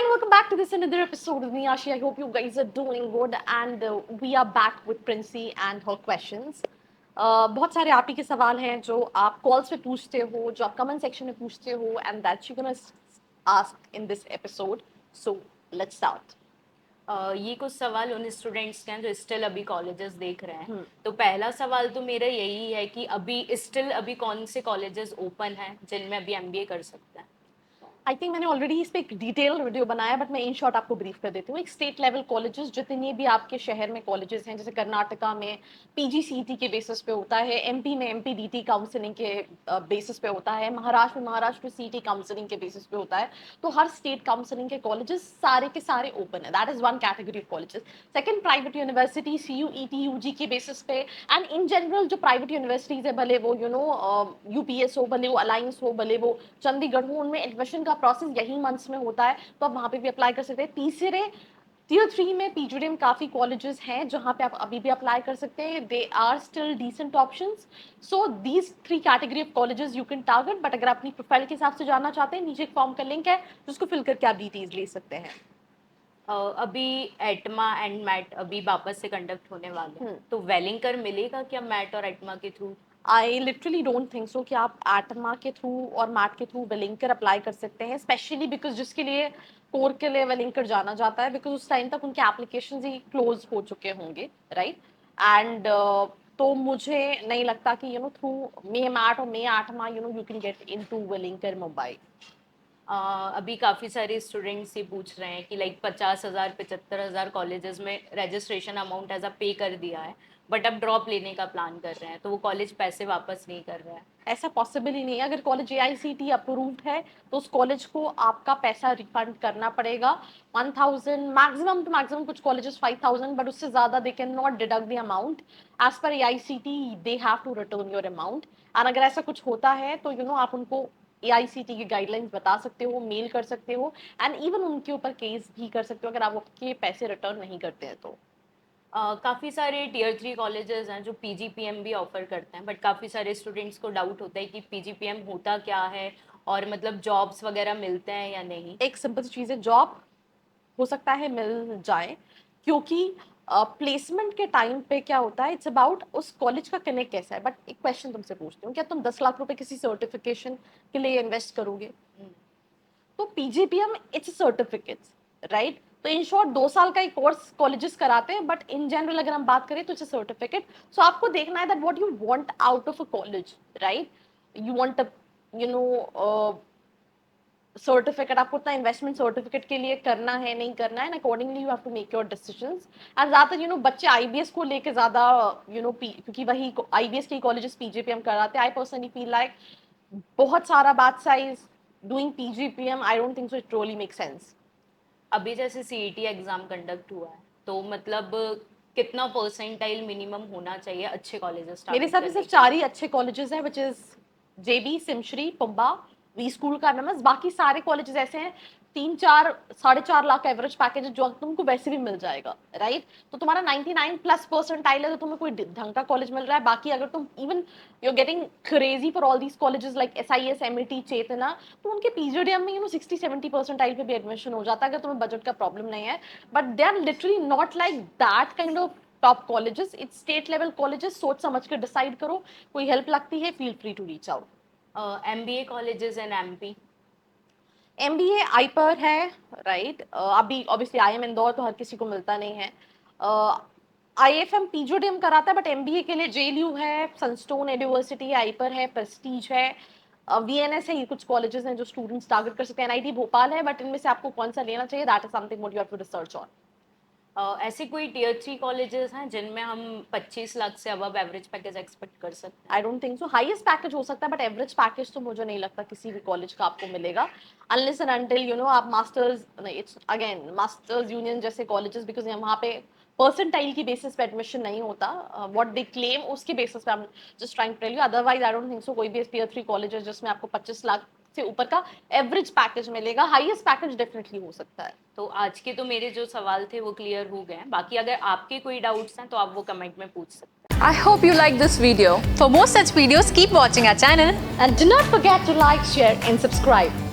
Hi and welcome back to this another episode of Miyashi. I hope you guys are doing good and we are back with Princey and her questions. बहुत सारे आप ही के सवाल हैं जो आप calls पे पूछते हो, जो आप कमेंट सेक्शन में पूछते हो and that you're gonna ask in this episode. So let's start. ये कुछ सवाल उन स्टूडेंट्स के हैं जो स्टिल अभी कॉलेजेस देख रहे हैं। तो पहला सवाल तो मेरा यही है कि अभी कौन से कॉलेजेस ओपन हैं जिनमें अभी एमबीए कर सकते हैं। आई थिंक मैंने ऑलरेडी इस पर एक डिटेल वीडियो बनाया बट मैं इन शॉर्ट आपको ब्रीफ कर देती हूँ। एक स्टेट लेवल कॉलेजेस जितने भी आपके शहर में कॉलेजेस हैं, जैसे कर्नाटका में पीजीसीईटी के बेसिस पे होता है, एमपी में एमपीडीटी काउंसलिंग के बेसिस पे होता है, महाराष्ट्र में महाराष्ट्र सीईटी काउंसलिंग के बेसिस पे होता है। तो हर स्टेट काउंसलिंग के कॉलेजेस सारे के सारे ओपन है। That is one category of colleges. Second, private university CUET UG के बेसिस पे एंड इन जनरल जो प्राइवेट यूनिवर्सिटीज है, भले वो यूपीएस हो, भले वो अलायंस हो, भले वो चंडीगढ़ हो, उनमें एडमिशन का प्रोसेस यही मंथ्स में होता है, तो आप वहां पे भी अप्लाई कर सकते हैं। तीसरे टीयर 3 में पीजीडीएम काफी कॉलेजेस हैं जहां पे आप अभी भी अप्लाई कर सकते हैं। They are still decent options. So these 3 category of colleges you can target. But अगर आप अपनी प्रोफाइल के हिसाब से जानना चाहते हैं, नीचे एक फॉर्म का लिंक है जिसको फिल करके आप डिटेल्स ले सकते हैं। अभी एटमा एंड मैट अभी वापस से कंडक्ट होने वाले हैं, तो वेलिंकर मिलेगा क्या मैट और एटमा के through? I literally don't think सो कि आप एटमा के थ्रू और मैट के थ्रू वेलिंकर अप्लाई कर सकते हैं, स्पेशली बिकॉज जिसके लिए कोर के लिए वेलिंकर जाना जाता है, बिकॉज उस टाइम तक उनके एप्लीकेशन ही क्लोज हो चुके होंगे, राइट? एंड तो मुझे नहीं लगता कि थ्रू मे मैट और May ATMA you can get into Welingkar Mumbai. अभी काफ़ी सारे स्टूडेंट्स ये पूछ रहे हैं कि लाइक 50,000 75,000 कॉलेजेस में registration amount as a pay कर दिया है, बट अब ड्रॉप लेने का प्लान कर रहे हैं, तो वो कॉलेज पैसे वापस नहीं कर रहा है। ऐसा पॉसिबल ही नहीं है। अगर कॉलेज एआईसीटी अप्रूव्ड है तो उस कॉलेज को आपका पैसा रिफंड करना पड़ेगा। 1000 मैक्सिमम टू मैक्सिमम, कुछ कॉलेजेस 5000, बट उससे ज्यादा they can not deduct the amount as per AICT. They have to return your amount. And अगर ऐसा कुछ होता है तो आप उनको एआईसीटी की गाइडलाइंस बता सकते हो, मेल कर सकते हो एंड इवन उनके ऊपर केस भी कर सकते हो अगर आप आपके पैसे रिटर्न नहीं करते हैं तो। काफ़ी सारे टीयर 3 कॉलेजेस हैं जो पीजीपीएम भी ऑफर करते हैं, बट काफ़ी सारे स्टूडेंट्स को डाउट होता है कि पीजीपीएम होता क्या है और मतलब जॉब्स वगैरह मिलते हैं या नहीं। एक सिंपल चीज़ है, जॉब हो सकता है मिल जाए, क्योंकि प्लेसमेंट के टाइम पे क्या होता है, इट्स अबाउट उस कॉलेज का कनेक्ट कैसा है। बट एक क्वेश्चन तुमसे पूछती हूँ, क्या तुम 10 लाख रुपए किसी सर्टिफिकेशन के लिए इन्वेस्ट करोगे? तो पीजीपीएम इट्स सर्टिफिकेट, राइट? तो इन शॉर्ट 2 साल का एक कोर्स कॉलेजेस कराते हैं, बट इन जनरल अगर हम बात करें तो इट्स सर्टिफिकेट। सो आपको देखना है that what you want out of a college, right? You want you know certificate, आपको उतना इन्वेस्टमेंट सर्टिफिकेट के लिए करना है नहीं करना है, and accordingly you have to make your decisions. And ज्यादातर बच्चे आईबीएस को लेके ज्यादा क्योंकि वही आईबीएस के कॉलेजेस पीजीपीएम कराते हैं। आई पर्सनली फील लाइक बहुत सारा batch size doing PGPM, I don't think so it really make sense. अभी जैसे सीईटी एग्जाम कंडक्ट हुआ है, तो मतलब कितना परसेंटाइल मिनिमम होना चाहिए अच्छे कॉलेजेस? मेरे हिसाब से सिर्फ 4 ही अच्छे कॉलेजेस हैं, which is JB, SIMSREE, PUMBA, WeSchool का एमएमएस। बाकी सारे कॉलेजेस ऐसे हैं 3-4 4.5 लाख एवरेज पैकेज जो तुमको वैसे भी मिल जाएगा, राइट? तो तुम्हारा 99 प्लस परसेंटाइल है तो तुम्हें कोई ढंग का कॉलेज मिल रहा है। बाकी अगर तुम even you are getting crazy for all these colleges like SIS, MET, Chetana, तो उनके पीजीडीएम में 60-70 परसेंटाइल पे भी एडमिशन हो जाता है अगर तुम्हें बजट का प्रॉब्लम नहीं है। But they are literally not like that kind of top colleges. It's state level colleges, सोच समझ कर डिसाइड करो। कोई हेल्प लगती है, feel free to reach out. MBA colleges in MP? MBA आई पर है, राइट? अभी ऑब्वियसली आईएम इंदौर तो हर किसी को मिलता नहीं है। आईएफएम पीजीडीएम कराता है, बट एमबीए के लिए जेएलयू है, सनस्टोन यूनिवर्सिटी है, आई पर है, प्रेस्टीज है, वीएनएस है। ये कुछ कॉलेजेस हैं जो स्टूडेंट्स टारगेट कर सकते हैं। एनआईटी भोपाल है, बट इनमें से आपको कौन सा लेना चाहिए, that is something what you have to research on. ऐसे कोई टीयर 3 कॉलेजेस हैं जिनमें हम 25 लाख से अबव एवरेज पैकेज एक्सपेक्ट कर सकते हैं? आई don't think so. Highest package हो सकता है, बट एवरेज पैकेज तो मुझे नहीं लगता किसी भी कॉलेज का आपको मिलेगा, अनलेस एंड अनटिल आप Masters, it's again Masters Union जैसे कॉलेजेस, बिकॉज वहाँ पे परसेंटाइल की बेसिस पे एडमिशन नहीं होता। व्हाट दे क्लेम उसके बेसिस पे I am just trying to tell you. Otherwise I don't think so कोई भी टीयर 3 कॉलेज है जिसमें आपको 25 लाख से ऊपर का एवरेज पैकेज मिलेगा। हाईएस्ट पैकेज डेफिनेटली हो सकता है। तो आज के तो मेरे जो सवाल थे वो क्लियर हो गए हैं। बाकी अगर आपके कोई डाउट्स हैं तो आप वो कमेंट में पूछ सकते हैं। I hope you like this video. For more such videos, keep watching our channel. And do not forget to like, share and subscribe.